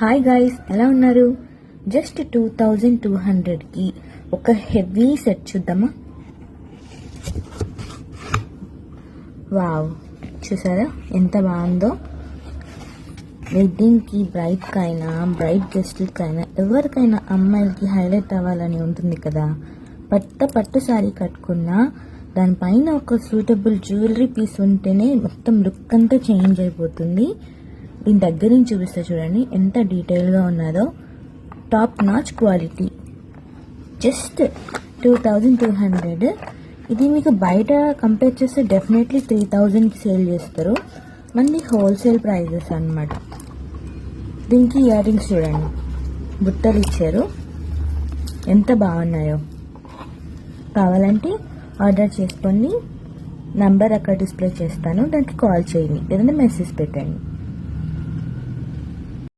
Hi guys, ఎలా ఉన్నారు? Just 2200కి ఒక హెవీ సెట్ చూద్దామా? వావ్, చూసారా ఎంత బాగుందో. వెడ్డింగ్కి బ్రైడ్కైనా బ్రైడ్ గెస్ట్లకైనా ఎవరికైనా అమ్మాయిలకి హైలైట్ అవ్వాలని ఉంటుంది కదా. పట్టు శారీ కట్టుకున్నా దానిపైన ఒక సూటబుల్ జ్యువెలరీ పీస్ ఉంటేనే మొత్తం లుక్ అంతా చేంజ్ అయిపోతుంది. దీని దగ్గర నుంచి చూపిస్తే చూడండి ఎంత డీటెయిల్గా ఉన్నదో. Top notch quality. జస్ట్ 2200. ఇది మీకు బయట కంపేర్ చేస్తే డెఫినెట్లీ 3000కి సేల్ చేస్తారు. మళ్ళీ హోల్సేల్ ప్రైజెస్ అన్నమాట. దీనికి ఇయర్ రింగ్స్ చూడండి, బుట్టలు ఇచ్చారు, ఎంత బాగున్నాయో. కావాలంటే ఆర్డర్ చేసుకోండి. నంబర్ అక్కడ డిస్ప్లే చేస్తాను, దానికి కాల్ చేయండి, ఏదైనా మెసేజ్ పెట్టండి.